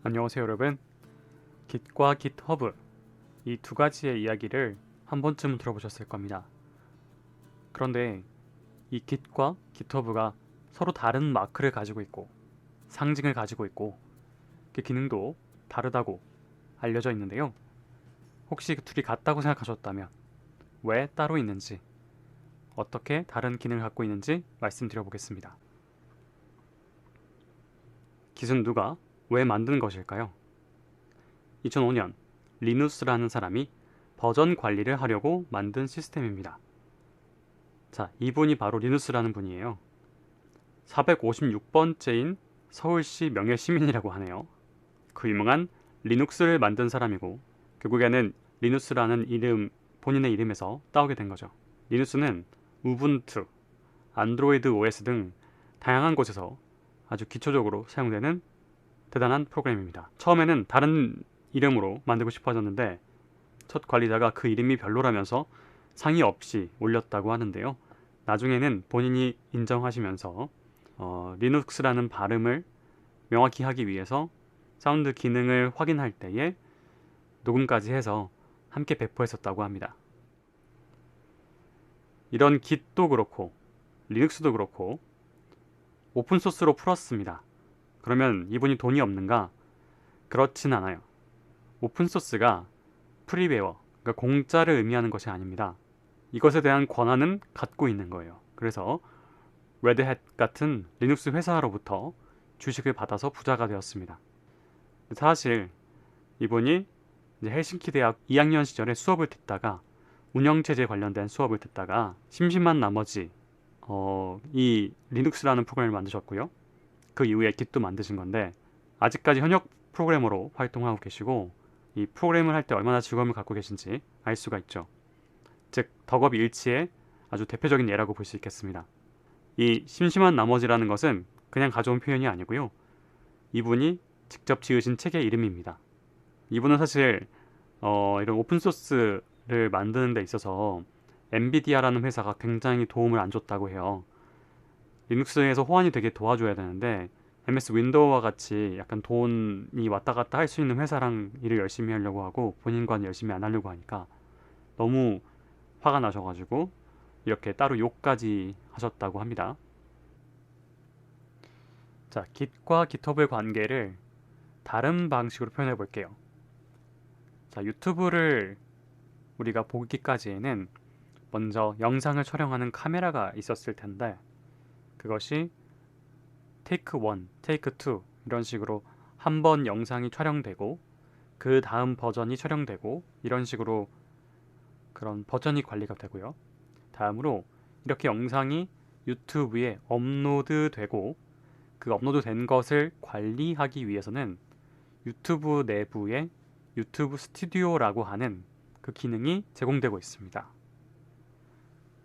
안녕하세요 여러분. Git과 GitHub 이 두 가지의 이야기를 한 번쯤은 들어보셨을 겁니다. 그런데 이 Git과 GitHub가 서로 다른 마크를 가지고 있고 상징을 가지고 있고 그 기능도 다르다고 알려져 있는데요. 혹시 그 둘이 같다고 생각하셨다면 왜 따로 있는지, 어떻게 다른 기능을 갖고 있는지 말씀드려 보겠습니다. Git은 누가 왜 만든 것일까요? 2005년 리누스라는 사람이 버전 관리를 하려고 만든 시스템입니다. 자, 이분이 바로 리누스라는 분이에요. 456번째인 서울시 명예시민이라고 하네요. 그 유명한 리눅스를 만든 사람이고 결국에는 리누스라는 이름, 본인의 이름에서 따오게 된 거죠. 리누스는 우분투, 안드로이드 OS 등 다양한 곳에서 아주 기초적으로 사용되는 대단한 프로그램입니다. 처음에는 다른 이름으로 만들고 싶어졌는데 첫 관리자가 그 이름이 별로라면서 상의 없이 올렸다고 하는데요. 나중에는 본인이 인정하시면서 리눅스라는 발음을 명확히 하기 위해서 사운드 기능을 확인할 때에 녹음까지 해서 함께 배포했었다고 합니다. 이런 Git도 그렇고 리눅스도 그렇고 오픈소스로 풀었습니다. 그러면 이분이 돈이 없는가? 그렇진 않아요. 오픈소스가 프리웨어, 그러니까 공짜를 의미하는 것이 아닙니다. 이것에 대한 권한은 갖고 있는 거예요. 그래서 레드햇 같은 리눅스 회사로부터 주식을 받아서 부자가 되었습니다. 사실 이분이 이제 헬싱키 대학 2학년 시절에 수업을 듣다가 운영체제 관련된 수업을 듣다가 심심한 나머지 이 리눅스라는 프로그램을 만드셨고요. 그 이후에 Git도 만드신 건데 아직까지 현역 프로그래머로 활동하고 계시고 이 프로그램을 할 때 얼마나 즐거움을 갖고 계신지 알 수가 있죠. 즉 덕업일치의 아주 대표적인 예라고 볼 수 있겠습니다. 이 심심한 나머지라는 것은 그냥 가져온 표현이 아니고요. 이분이 직접 지으신 책의 이름입니다. 이분은 사실 이런 오픈소스를 만드는 데 있어서 엔비디아라는 회사가 굉장히 도움을 안 줬다고 해요. 리눅스에서 호환이 되게 도와줘야 되는데 MS 윈도우와 같이 약간 돈이 왔다 갔다 할 수 있는 회사랑 일을 열심히 하려고 하고 본인과는 열심히 안 하려고 하니까 너무 화가 나셔가지고 이렇게 따로 욕까지 하셨다고 합니다. 자, Git과 GitHub의 관계를 다른 방식으로 표현해 볼게요. 자, 유튜브를 우리가 보기까지에는 먼저 영상을 촬영하는 카메라가 있었을 텐데 그것이 테이크 1, 테이크 2 이런 식으로 한 번 영상이 촬영되고 그 다음 버전이 촬영되고 이런 식으로 그런 버전이 관리가 되고요. 다음으로 이렇게 영상이 유튜브에 업로드되고 그 업로드된 것을 관리하기 위해서는 유튜브 내부에 유튜브 스튜디오라고 하는 그 기능이 제공되고 있습니다.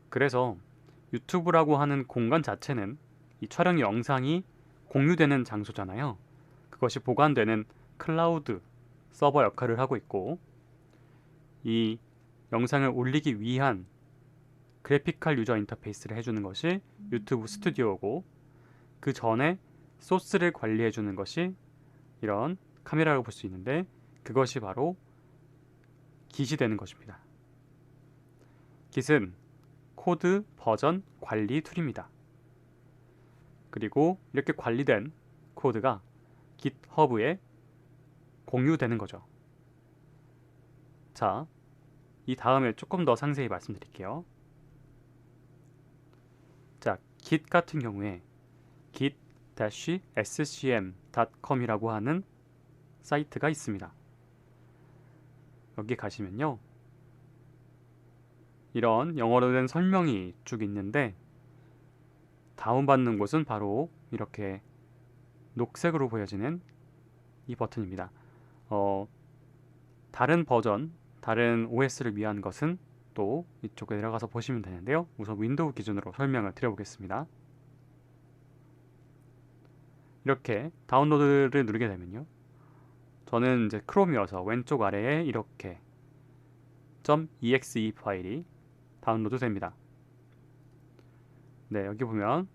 그래서 유튜브라고 하는 공간 자체는 이 촬영 영상이 공유되는 장소잖아요. 그것이 보관되는 클라우드 서버 역할을 하고 있고 이 영상을 올리기 위한 그래픽칼 유저 인터페이스를 해주는 것이 유튜브 스튜디오고 그 전에 소스를 관리해주는 것이 이런 카메라라고 볼 수 있는데 그것이 바로 Git이 되는 것입니다. Git은 코드 버전 관리 툴입니다. 그리고 이렇게 관리된 코드가 GitHub에 공유되는 거죠. 자, 이 다음에 조금 더 상세히 말씀드릴게요. 자, Git 같은 경우에 git-scm.com이라고 하는 사이트가 있습니다. 여기 가시면요. 이런 영어로 된 설명이 쭉 있는데 다운받는 곳은 바로 이렇게 녹색으로 보여지는 이 버튼입니다. 다른 버전, 다른 OS를 위한 것은 또 이쪽에 내려가서 보시면 되는데요. 우선 윈도우 기준으로 설명을 드려보겠습니다. 이렇게 다운로드를 누르게 되면요. 저는 이제 크롬이어서 왼쪽 아래에 이렇게 .exe 파일이 다운로드 됩니다. 네, 여기 보면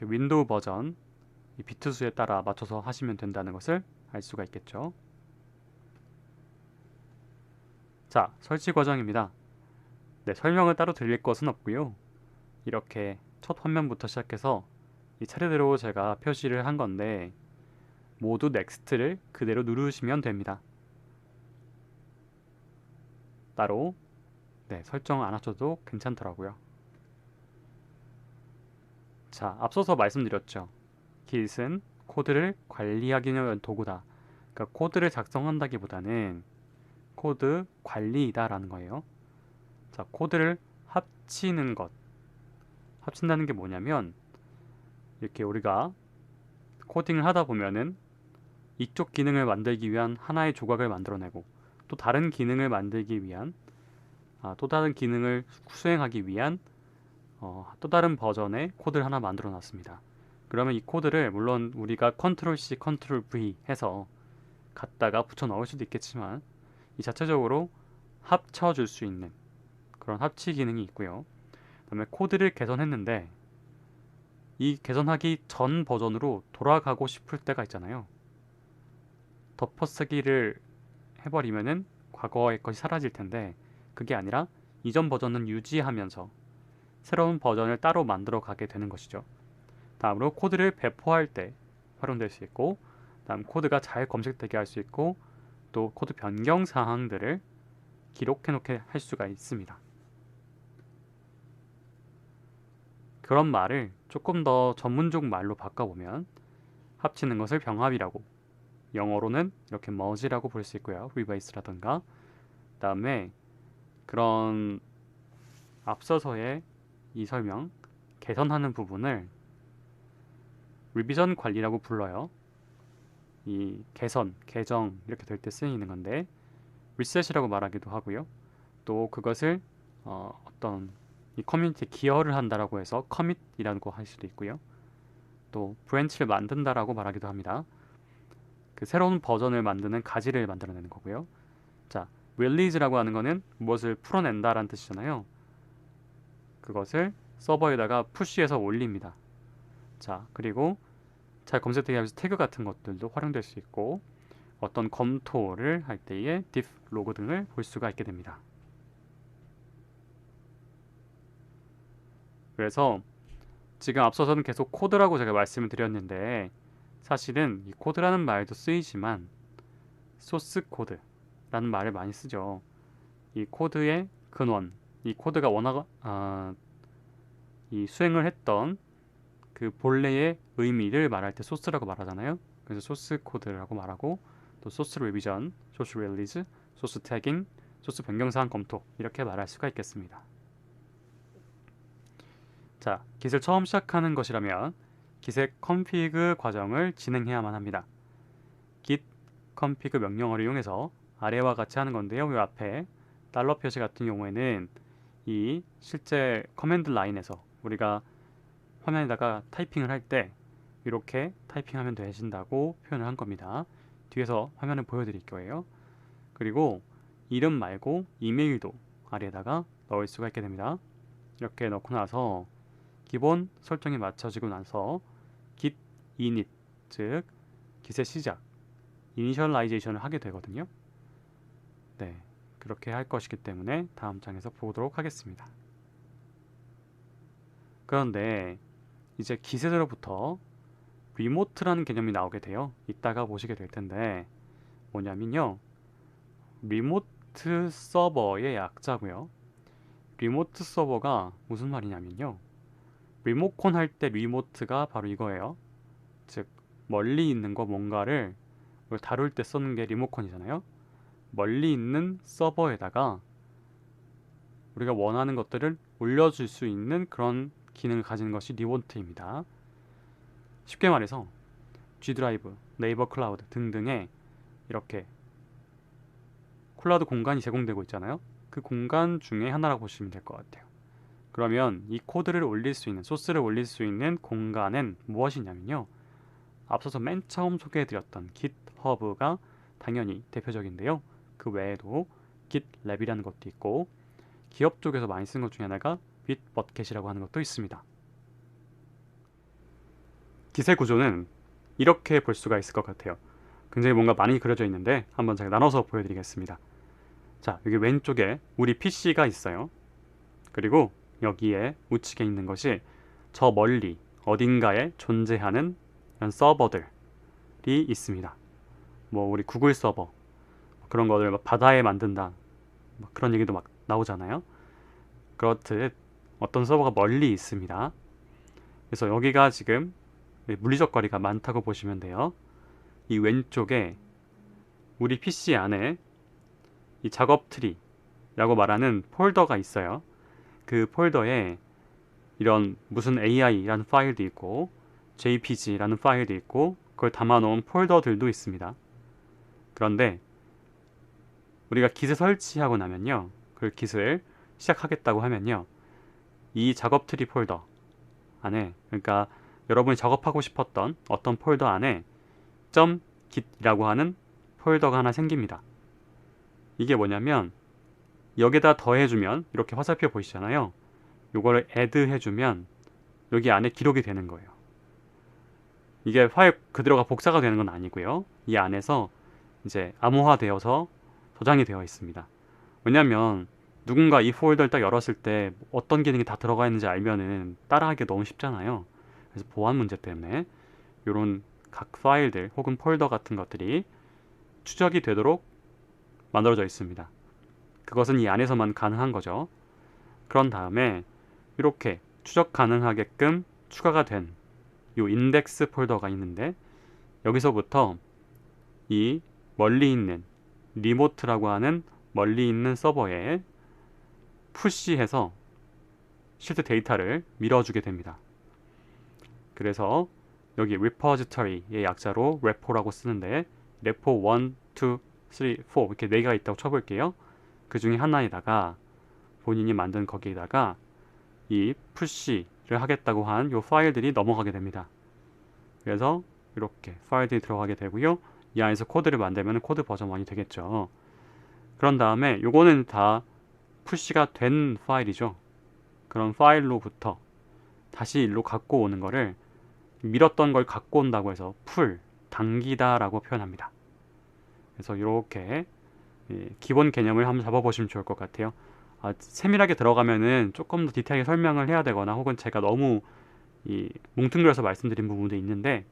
윈도우 버전 이 비트 수에 따라 맞춰서 하시면 된다는 것을 알 수가 있겠죠. 자, 설치 과정입니다. 네, 설명을 따로 드릴 것은 없고요. 이렇게 첫 화면부터 시작해서 이 차례대로 제가 표시를 한 건데 모두 넥스트를 그대로 누르시면 됩니다. 따로 설정 안 하셔도 괜찮더라고요. 자, 앞서서 말씀드렸죠. Git은 코드를 관리하기 위한 도구다. 그러니까 코드를 작성한다기보다는 코드 관리이다라는 거예요. 자, 코드를 합치는 것. 합친다는 게 뭐냐면 이렇게 우리가 코딩을 하다 보면은 이쪽 기능을 만들기 위한 하나의 조각을 만들어내고 또 다른 기능을 만들기 위한 또 다른 기능을 수행하기 위한 또 다른 버전의 코드를 하나 만들어 놨습니다. 그러면 이 코드를 물론 우리가 컨트롤 C, 컨트롤 V 해서 갖다가 붙여 넣을 수도 있겠지만 이 자체적으로 합쳐줄 수 있는 그런 합치 기능이 있고요. 그다음에 코드를 개선했는데 이 개선하기 전 버전으로 돌아가고 싶을 때가 있잖아요. 덮어쓰기를 해버리면은 과거의 것이 사라질 텐데 그게 아니라 이전 버전은 유지하면서 새로운 버전을 따로 만들어 가게 되는 것이죠. 다음으로 코드를 배포할 때 활용될 수 있고, 다음 코드가 잘 검색되게 할 수 있고, 또 코드 변경 사항들을 기록해 놓게 할 수가 있습니다. 그런 말을 조금 더 전문적 말로 바꿔보면 합치는 것을 병합이라고, 영어로는 이렇게 merge라고 볼 수 있고요. rebase라던가. 다음에 그런 앞서서의 이 설명 개선하는 부분을 리비전 관리라고 불러요. 이 개선, 개정 이렇게 될 때 쓰이는 건데 리셋이라고 말하기도 하고요. 또 그것을 어떤 이 커뮤니티에 기여를 한다라고 해서 커밋이라고 할 수도 있고요. 또 브랜치를 만든다라고 말하기도 합니다. 그 새로운 버전을 만드는 가지를 만들어내는 거고요. 자, 릴리즈라고 하는 거는 무엇을 풀어낸다라는 뜻이잖아요. 그것을 서버에다가 푸시해서 올립니다. 자, 그리고 잘 검색되게 하면서 태그 같은 것들도 활용될 수 있고 어떤 검토를 할 때의 diff, 로그 등을 볼 수가 있게 됩니다. 그래서 지금 앞서서는 계속 코드라고 제가 말씀을 드렸는데 사실은 이 코드라는 말도 쓰이지만 소스 코드라는 말을 많이 쓰죠. 이 코드의 근원, 이 코드가 이 수행을 했던 그 본래의 의미를 말할 때 소스라고 말하잖아요. 그래서 소스 코드라고 말하고 또 소스 리비전, 소스 릴리즈, 소스 태깅, 소스 변경사항 검토 이렇게 말할 수가 있겠습니다. 자, Git을 처음 시작하는 것이라면 Git의 config 과정을 진행해야만 합니다. git config 명령어를 이용해서 아래와 같이 하는 건데요. 이 앞에 달러 표시 같은 경우에는 이 실제 커맨드 라인에서 우리가 화면에다가 타이핑을 할 때 이렇게 타이핑하면 되신다고 표현을 한 겁니다. 뒤에서 화면을 보여드릴 거예요. 그리고 이름 말고 이메일도 아래에다가 넣을 수가 있게 됩니다. 이렇게 넣고 나서 기본 설정이 맞춰지고 나서 git init, 즉 git의 시작, 이니셜라이제이션을 하게 되거든요. 네, 그렇게 할 것이기 때문에 다음 장에서 보도록 하겠습니다. 그런데 이제 Git으로부터 리모트라는 개념이 나오게 돼요. 이따가 보시게 될 텐데 뭐냐면요, 리모트 서버의 약자고요. 리모트 서버가 무슨 말이냐면요, 리모컨 할 때 리모트가 바로 이거예요. 즉 멀리 있는 거 뭔가를 다룰 때 쓰는 게 리모컨이잖아요. 멀리 있는 서버에다가 우리가 원하는 것들을 올려줄 수 있는 그런 기능을 가지는 것이 리모트입니다. 쉽게 말해서 G 드라이브, 네이버 클라우드 등등의 이렇게 클라우드 공간이 제공되고 있잖아요. 그 공간 중에 하나라고 보시면 될 것 같아요. 그러면 이 코드를 올릴 수 있는, 소스를 올릴 수 있는 공간은 무엇이냐면요, 앞서서 맨 처음 소개해드렸던 GitHub가 당연히 대표적인데요. 그 외에도 GitLab이라는 것도 있고 기업 쪽에서 많이 쓰는 것 중에 하나가 bitbucket이라고 하는 것도 있습니다. Git의 구조는 이렇게 볼 수가 있을 것 같아요. 굉장히 뭔가 많이 그려져 있는데 한번 제가 나눠서 보여드리겠습니다. 자, 여기 왼쪽에 우리 PC가 있어요. 그리고 여기에 우측에 있는 것이 저 멀리 어딘가에 존재하는 이런 서버들이 있습니다. 뭐 우리 구글 서버 그런 거를 막 바다에 만든다 그런 얘기도 막 나오잖아요. 그렇듯 어떤 서버가 멀리 있습니다. 그래서 여기가 지금 물리적 거리가 많다고 보시면 돼요. 이 왼쪽에 우리 PC 안에 이 작업 트리라고 말하는 폴더가 있어요. 그 폴더에 이런 무슨 AI라는 파일도 있고 JPG라는 파일도 있고 그걸 담아놓은 폴더들도 있습니다. 그런데 우리가 깃을 설치하고 나면요, 그 깃을 시작하겠다고 하면요, 이 작업 트리 폴더 안에, 그러니까 여러분이 작업하고 싶었던 어떤 폴더 안에 .git이라고 하는 폴더가 하나 생깁니다. 이게 뭐냐면 여기다 더해주면 이렇게 화살표 보이시잖아요. 요거를 add 해주면 여기 안에 기록이 되는 거예요. 이게 파일 그대로가 복사가 되는 건 아니고요. 이 안에서 이제 암호화되어서 저장이 되어 있습니다. 왜냐면 누군가 이 폴더를 딱 열었을 때 어떤 기능이 다 들어가 있는지 알면은 따라하기 너무 쉽잖아요. 그래서 보안 문제 때문에 이런 각 파일들 혹은 폴더 같은 것들이 추적이 되도록 만들어져 있습니다. 그것은 이 안에서만 가능한 거죠. 그런 다음에 이렇게 추적 가능하게끔 추가가 된 이 인덱스 폴더가 있는데 여기서부터 이 멀리 있는 리모트라고 하는 멀리 있는 서버에 푸시해서 실제 데이터를 밀어주게 됩니다. 그래서 여기 repository의 약자로 repo라고 쓰는데 repo 1, 2, 3, 4 이렇게 4개가 있다고 쳐볼게요. 그 중에 하나에다가 본인이 만든 거기에다가 이 푸시를 하겠다고 한 이 파일들이 넘어가게 됩니다. 그래서 이렇게 파일들이 들어가게 되고요. 이 안에서 코드를 만들면 코드 버전 1이 되겠죠. 그런 다음에 요거는 다 푸시가 된 파일이죠. 그런 파일로부터 다시 일로 갖고 오는 거를 밀었던 걸 갖고 온다고 해서 풀, 당기다 라고 표현합니다. 그래서 이렇게 기본 개념을 한번 잡아보시면 좋을 것 같아요. 세밀하게 들어가면은 조금 더 디테일하게 설명을 해야 되거나 혹은 제가 너무 뭉뚱그려서 말씀드린 부분도 있는데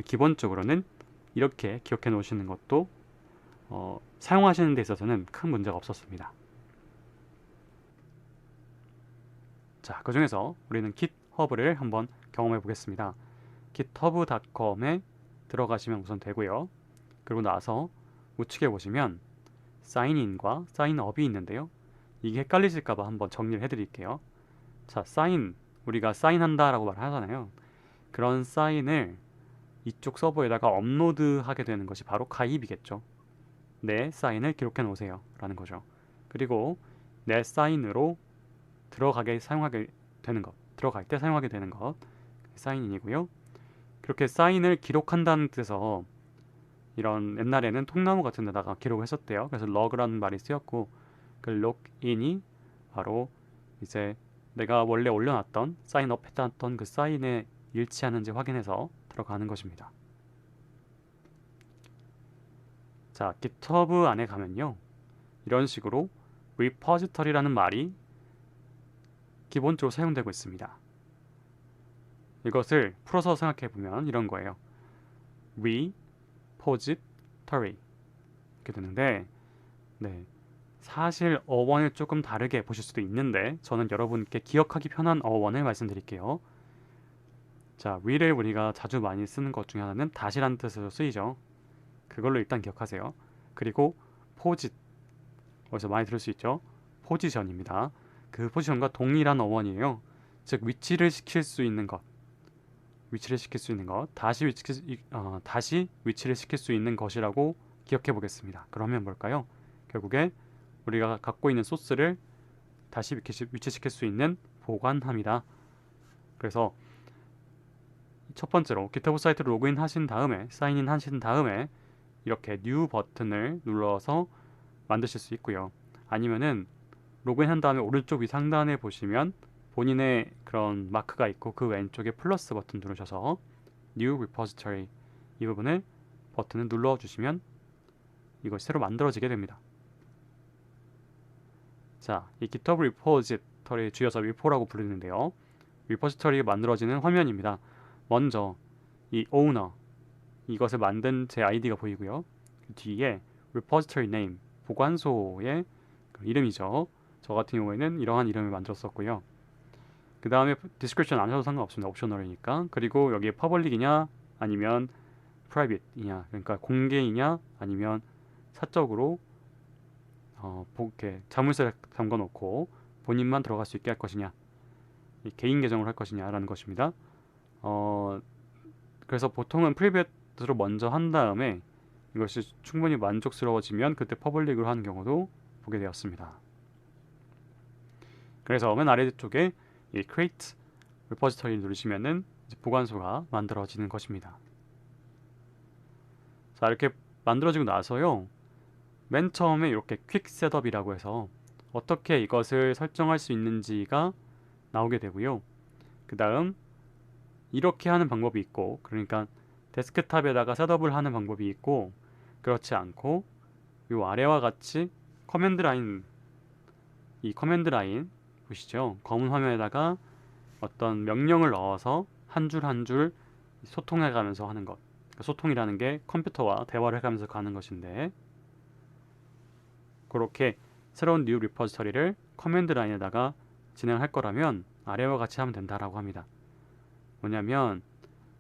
기본적으로는 이렇게 기억해 놓으시는 것도 사용하시는 데 있어서는 큰 문제가 없었습니다. 자, 그 중에서 우리는 GitHub를 한번 경험해 보겠습니다. github.com에 들어가시면 우선 되고요. 그리고 나서 우측에 보시면 사인인과 사인업이 있는데요. 이게 헷갈리실까봐 한번 정리를 해드릴게요. 자, 사인, 우리가 사인한다 라고 말하잖아요. 그런 사인을 이쪽 서버에다가 업로드하게 되는 것이 바로 가입이겠죠. 내 사인을 기록해 놓으세요 라는 거죠. 그리고 내 사인으로 들어가게 사용하게 되는 것, 들어갈 때 사용하게 되는 것, 사인인이고요. 그렇게 사인을 기록한다는 뜻에서 이런 옛날에는 통나무 같은 데다가 기록을 했었대요. 그래서 러그라는 말이 쓰였고 그 록인이 바로 이제 내가 원래 올려놨던 사인업 했던 그 사인에 일치하는지 확인해서 들어가는 것입니다. 자, GitHub 안에 가면요, 이런 식으로 repository라는 말이 기본적으로 사용되고 있습니다. 이것을 풀어서 생각해 보면 이런 거예요. repository 이렇게 되는데, 네, 사실 어원을 조금 다르게 보실 수도 있는데 저는 여러분께 기억하기 편한 어원을 말씀드릴게요. 자, re를 우리가 자주 많이 쓰는 것 중에 하나는 다시라는 뜻으로 쓰이죠. 그걸로 일단 기억하세요. 그리고 포짓, 어디서 많이 들을 수 있죠. 포지션입니다. 그 포지션과 동일한 어원이에요. 즉 위치를 시킬 수 있는 것, 위치를 시킬 수 있는 것, 다시 위치를 시킬 수 있는 것이라고 기억해 보겠습니다. 그러면 뭘까요? 결국에 우리가 갖고 있는 소스를 다시 위치시킬 수 있는 보관함이다. 그래서 첫 번째로 GitHub 사이트로 로그인 하신 다음에, 사인인 하신 다음에 이렇게 뉴 버튼을 눌러서 만드실 수 있고요. 아니면은 로그인 한 다음에 오른쪽 위 상단에 보시면 본인의 그런 마크가 있고 그 왼쪽에 플러스 버튼 누르셔서 New Repository 이 부분을 버튼을 눌러주시면 이것이 새로 만들어지게 됩니다. 자, 이 GitHub 리포지터리 줄여서 리포라고 부르는데요. 리포지터리가 만들어지는 화면입니다. 먼저 이 owner, 이것을 만든 제 아이디가 보이고요. 그 뒤에 repository name, 보관소의 그 이름이죠. 저 같은 경우에는 이러한 이름을 만들었었고요. 그 다음에 description 안 하셔도 상관없습니다. 옵셔널이니까. 그리고 여기에 public이냐 아니면 private이냐, 그러니까 공개이냐 아니면 사적으로 이렇게 자물쇠를 잠궈놓고 본인만 들어갈 수 있게 할 것이냐, 개인 계정으로 할 것이냐라는 것입니다. 그래서 보통은 프리베트로 먼저 한 다음에 이것이 충분히 만족스러워지면 그때 퍼블릭으로 하는 경우도 보게 되었습니다. 그래서 맨 아래쪽에 이 create repository 누르시면은 이제 보관소가 만들어지는 것입니다. 자, 이렇게 만들어지고 나서요, 맨 처음에 이렇게 퀵 셋업이라고 해서 어떻게 이것을 설정할 수 있는지가 나오게 되고요. 그 다음 이렇게 하는 방법이 있고, 그러니까 데스크탑에다가 셋업을 하는 방법이 있고, 그렇지 않고 이 아래와 같이 커맨드 라인, 이 커맨드 라인 보시죠. 검은 화면에다가 어떤 명령을 넣어서 한 줄 한 줄 소통해 가면서 하는 것. 소통이라는 게 컴퓨터와 대화를 해가면서 가는 것인데, 그렇게 새로운 new 리포지터리를 커맨드 라인에다가 진행할 거라면 아래와 같이 하면 된다라고 합니다. 뭐냐면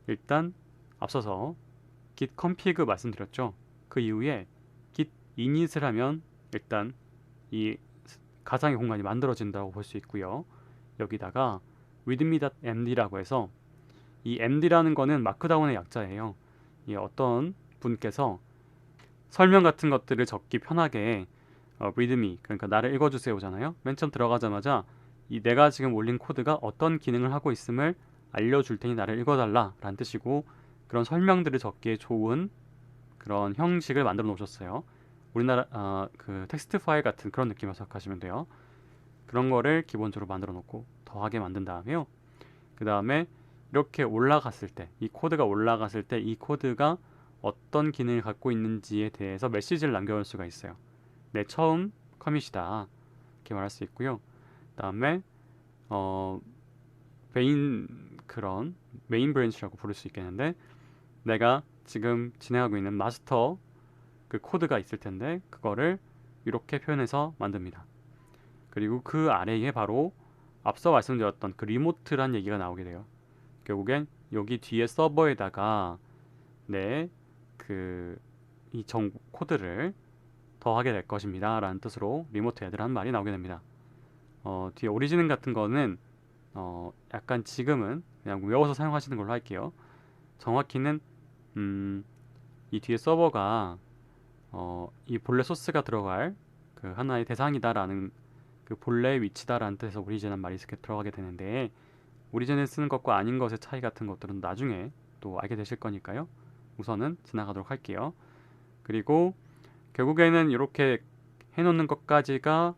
일단 앞서서 git config 말씀드렸죠. 그 이후에 git init을 하면 일단 이 가상의 공간이 만들어진다고 볼 수 있고요. 여기다가 readme.md라고 해서 이 md라는 거는 마크다운의 약자예요. 이 어떤 분께서 설명 같은 것들을 적기 편하게 readme, 그러니까 나를 읽어주세요잖아요. 맨 처음 들어가자마자 이 내가 지금 올린 코드가 어떤 기능을 하고 있음을 알려줄 테니 나를 읽어달라 라는 뜻이고, 그런 설명들을 적기에 좋은 그런 형식을 만들어 놓으셨어요. 우리나라 그 텍스트 파일 같은 그런 느낌으로 생각하시면 돼요. 그런 거를 기본적으로 만들어 놓고 더하게 만든 다음에요. 그 다음에 이렇게 올라갔을 때, 이 코드가 올라갔을 때 이 코드가 어떤 기능을 갖고 있는지에 대해서 메시지를 남겨올 수가 있어요. 내 처음 커밋이다 이렇게 말할 수 있고요. 그 다음에 메인 브랜치라고 부를 수 있겠는데, 내가 지금 진행하고 있는 마스터 그 코드가 있을 텐데 그거를 이렇게 표현해서 만듭니다. 그리고 그 아래에 바로 앞서 말씀드렸던 그 리모트란 얘기가 나오게 돼요. 결국엔 여기 뒤에 서버에다가 이 코드를 더하게 될 것입니다 라는 뜻으로 리모트 애드라는 말이 나오게 됩니다. 뒤에 오리진 같은 거는 약간 지금은 그냥 외워서 사용하시는 걸로 할게요. 정확히는 이 뒤에 서버가 이 본래 소스가 들어갈 그 하나의 대상이다라는 그 본래의 위치다라는 뜻에서 오리진이라는 말이 이렇게 들어가게 되는데, 오리진을 쓰는 것과 아닌 것의 차이 같은 것들은 나중에 또 알게 되실 거니까요. 우선은 지나가도록 할게요. 그리고 결국에는 이렇게 해놓는 것까지가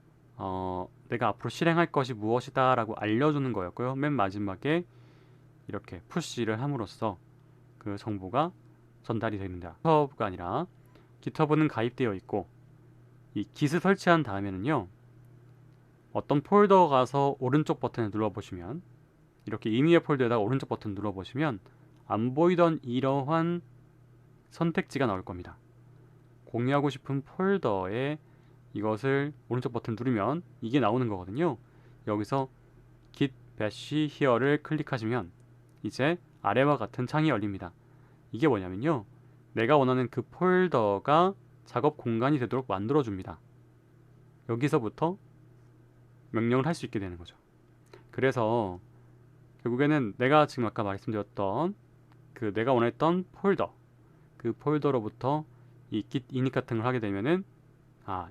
내가 앞으로 실행할 것이 무엇이다 라고 알려주는 거였고요. 맨 마지막에 이렇게 푸시를 함으로써 그 정보가 전달이 됩니다. GitHub가 아니라 GitHub는 가입되어 있고, 이 git을 설치한 다음에는요, 어떤 폴더 가서 오른쪽 버튼을 눌러보시면, 이렇게 임의의 폴더에다가 오른쪽 버튼 눌러보시면 안 보이던 이러한 선택지가 나올 겁니다. 공유하고 싶은 폴더에 이것을 오른쪽 버튼 누르면 이게 나오는 거거든요. 여기서 git bash here를 클릭하시면 이제 아래와 같은 창이 열립니다. 이게 뭐냐면요, 내가 원하는 그 폴더가 작업 공간이 되도록 만들어줍니다. 여기서부터 명령을 할 수 있게 되는 거죠. 그래서 결국에는 내가 지금 아까 말씀드렸던 그 내가 원했던 폴더, 그 폴더로부터 이 git init 같은 걸 하게 되면은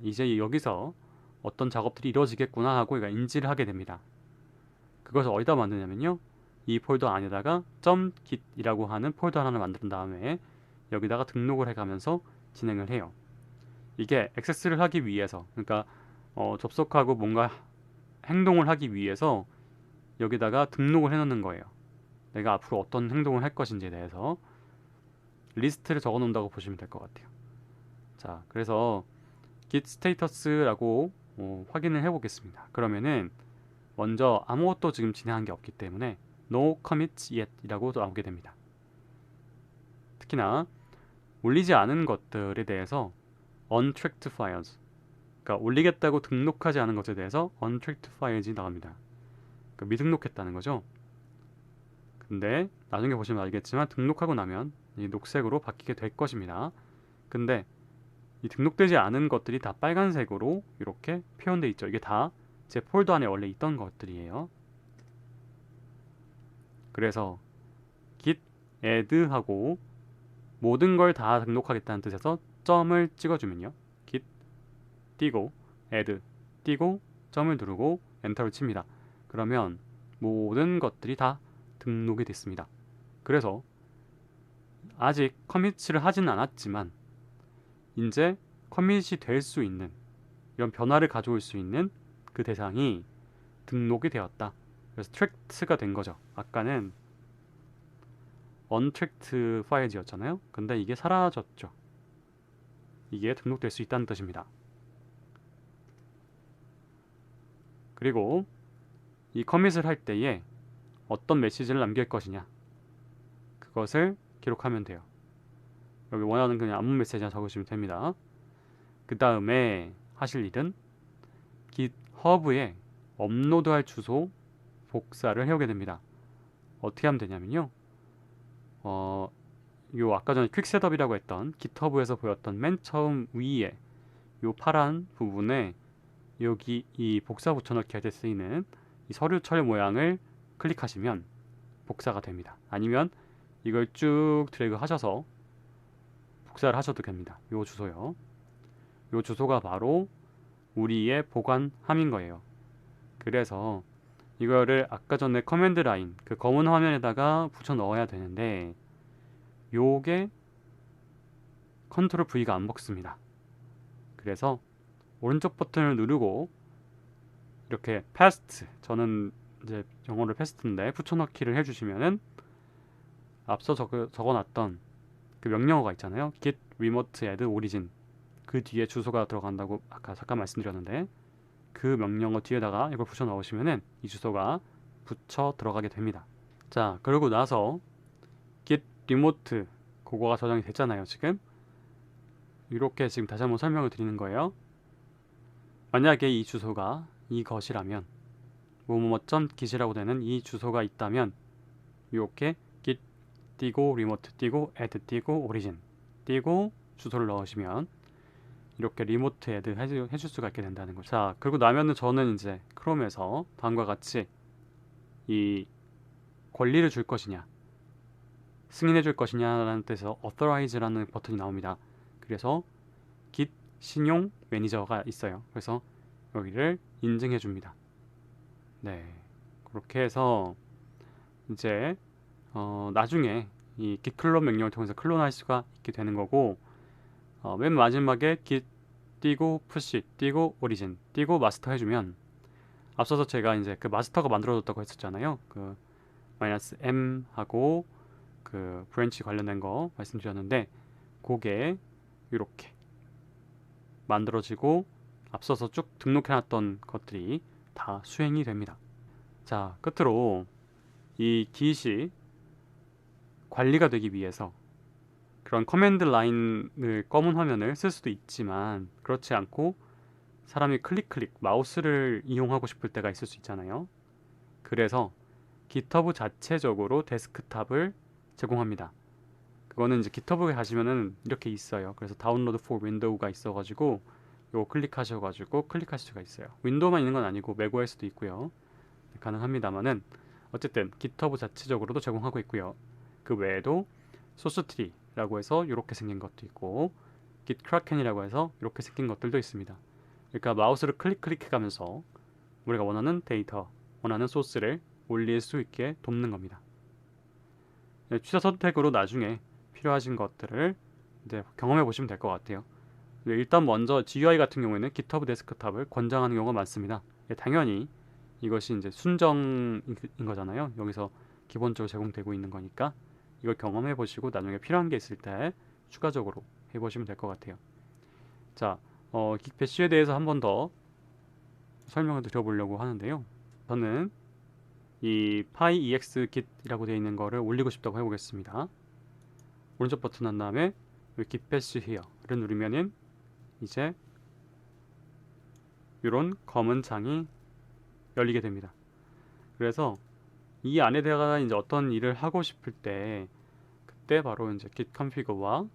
이제 여기서 어떤 작업들이 이루어지겠구나 하고 얘가 인지를 하게 됩니다. 그것을 어디다 만드냐면요, 이 폴더 안에다가 .git이라고 하는 폴더 하나를 만든 다음에 여기다가 등록을 해가면서 진행을 해요. 이게 액세스를 하기 위해서, 그러니까 접속하고 뭔가 행동을 하기 위해서 여기다가 등록을 해놓는 거예요. 내가 앞으로 어떤 행동을 할 것인지에 대해서. 리스트를 적어 놓는다고 보시면 될 것 같아요. 자, 그래서 git status라고 확인을 해 보겠습니다. 그러면은 먼저 아무것도 지금 진행한 게 없기 때문에 no commits yet 이라고 나오게 됩니다. 특히나 올리지 않은 것들에 대해서 untracked files, 그러니까 올리겠다고 등록하지 않은 것에 대해서 untracked files이 나옵니다. 그러니까 미등록했다는 거죠. 근데 나중에 보시면 알겠지만 등록하고 나면 이 녹색으로 바뀌게 될 것입니다. 근데 이 등록되지 않은 것들이 다 빨간색으로 이렇게 표현되어 있죠. 이게 다 제 폴더 안에 원래 있던 것들이에요. 그래서 git add 하고 모든 걸 다 등록하겠다는 뜻에서 점을 찍어주면요, git 띄고 add 띄고 점을 누르고 엔터를 칩니다. 그러면 모든 것들이 다 등록이 됐습니다. 그래서 아직 커밋을 하진 않았지만 이제 커밋이 될 수 있는, 이런 변화를 가져올 수 있는 그 대상이 등록이 되었다. 그래서 트랙트가 된 거죠. 아까는 untracked 파일이었잖아요. 근데 이게 사라졌죠. 이게 등록될 수 있다는 뜻입니다. 그리고 이 커밋을 할 때에 어떤 메시지를 남길 것이냐, 그것을 기록하면 돼요. 여기 원하는 그냥 아무 메시지나 적으시면 됩니다. 그 다음에 하실 일은 GitHub에 업로드할 주소 복사를 해오게 됩니다. 어떻게 하면 되냐면요, 요 아까 전에 퀵셋업이라고 했던 GitHub에서 보였던 맨 처음 위에 요 파란 부분에 여기 이 복사 붙여넣기 할 때 쓰이는 이 서류철 모양을 클릭하시면 복사가 됩니다. 아니면 이걸 쭉 드래그 하셔서 복사를 하셔도 됩니다. 요 주소요. 요 주소가 바로 우리의 보관함인 거예요. 그래서 이거를 아까 전에 커맨드 라인, 그 검은 화면에다가 붙여 넣어야 되는데 요게 컨트롤 V가 안 먹습니다. 그래서 오른쪽 버튼을 누르고 이렇게 패스트, 저는 이제 영어로 패스트인데 붙여넣기를 해주시면은 앞서 적어놨던 그 명령어가 있잖아요. git remote add origin, 그 뒤에 주소가 들어간다고 아까 잠깐 말씀드렸는데 그 명령어 뒤에다가 이걸 붙여 넣으시면은 이 주소가 붙여 들어가게 됩니다. 자, 그러고 나서 git remote 그거가 저장이 됐잖아요. 지금 이렇게 지금 다시 한번 설명을 드리는 거예요. 만약에 이 주소가 이것이라면 뭐뭐.git이라고 되는 이 주소가 있다면 이렇게 git 띄고 remote 띄고 add 띄고 origin 띄고 주소를 넣으시면 이렇게 리모트 애드 해줄 수가 있게 된다는 거죠. 자, 그리고 나면은 저는 이제 크롬에서 다음과 같이 이 권리를 줄 것이냐, 승인해 줄 것이냐라는 뜻에서 authorize라는 버튼이 나옵니다. 그래서 git 신용 매니저가 있어요. 그래서 여기를 인증해 줍니다. 네, 그렇게 해서 이제 나중에 이 git 클론 명령을 통해서 클론할 수가 있게 되는 거고, 맨 마지막에 git 띄고 push 띄고 origin 띄고 마스터 해주면, 앞서서 제가 이제 그 마스터가 만들어졌다고 했었잖아요. 그 -m 하고 그 브랜치 관련된 거 말씀드렸는데 그게 이렇게 만들어지고 앞서서 쭉 등록해놨던 것들이 다 수행이 됩니다. 자, 끝으로 이 git이 관리가 되기 위해서 그런 커맨드 라인을 검은 화면을 쓸 수도 있지만 그렇지 않고 사람이 클릭 마우스를 이용하고 싶을 때가 있을 수 있잖아요. 그래서 GitHub 자체적으로 데스크탑을 제공합니다. 그거는 이제 GitHub에 가시면은 이렇게 있어요. 그래서 다운로드 for 윈도우가 있어가지고 요거 클릭하셔가지고 클릭하실 수가 있어요. 윈도우만 있는 건 아니고 맥OS도 있고요. 가능합니다만은 어쨌든 GitHub 자체적으로도 제공하고 있고요. 그 외에도 소스트리라고 해서 이렇게 생긴 것도 있고 gitkraken이라고 해서 이렇게 생긴 것들도 있습니다. 그러니까 마우스를 클릭해가면서 우리가 원하는 데이터, 원하는 소스를 올릴 수 있게 돕는 겁니다. 네, 취사 선택으로 나중에 필요하신 것들을 이제 경험해 보시면 될 것 같아요. 일단 먼저 GUI 같은 경우에는 GitHub 데스크탑을 권장하는 경우가 많습니다. 당연히 이것이 이제 순정인 거잖아요. 여기서 기본적으로 제공되고 있는 거니까 이걸 경험해 보시고 나중에 필요한 게 있을 때 추가적으로 해보시면 될 것 같아요. 자, 깃 배쉬에 대해서 한 번 더 설명을 드려보려고 하는데요. 저는 이 PyEX git이라고 되어 있는 거를 올리고 싶다고 해보겠습니다. 오른쪽 버튼 한 다음에 git bash here를 누르면은 이제 이런 검은 창이 열리게 됩니다. 그래서 이 안에다가 이제 어떤 일을 하고 싶을 때 그때 바로 이제 git config와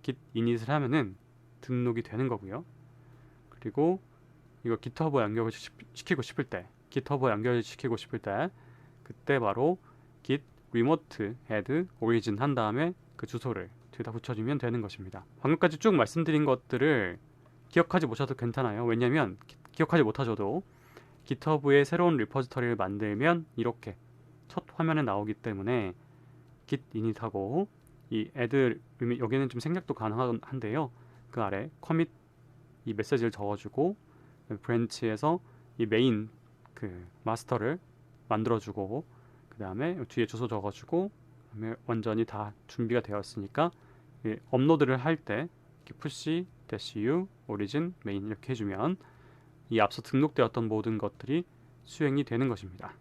git init을 하면은 등록이 되는 거고요. 그리고 이거 GitHub에 연결을 시키고 싶을 때, GitHub에 연결시키고 싶을 때 그때 바로 git remote add origin 한 다음에 그 주소를 뒤에다 붙여주면 되는 것입니다. 방금까지 쭉 말씀드린 것들을 기억하지 못하셔도 괜찮아요. 왜냐면 기억하지 못하셔도 GitHub에 새로운 리포지터리를 만들면 이렇게 첫 화면에 나오기 때문에 git init하고 이 add 여기는 좀 생략도 가능한데요. 그 아래 commit 이 메시지를 적어주고 브랜치에서 이 메인 그 마스터를 만들어주고 그 다음에 뒤에 주소 적어주고 그다음에 완전히 다 준비가 되었으니까 업로드를 할 때 push -u origin main 이렇게 해주면 이 앞서 등록되었던 모든 것들이 수행이 되는 것입니다.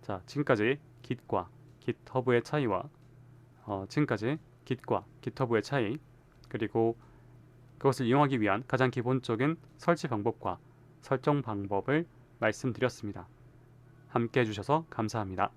자, 지금까지 Git과 GitHub의 차이와 지금까지 Git과 GitHub의 차이 그리고 그것을 이용하기 위한 가장 기본적인 설치 방법과 설정 방법을 말씀드렸습니다. 함께 해주셔서 감사합니다.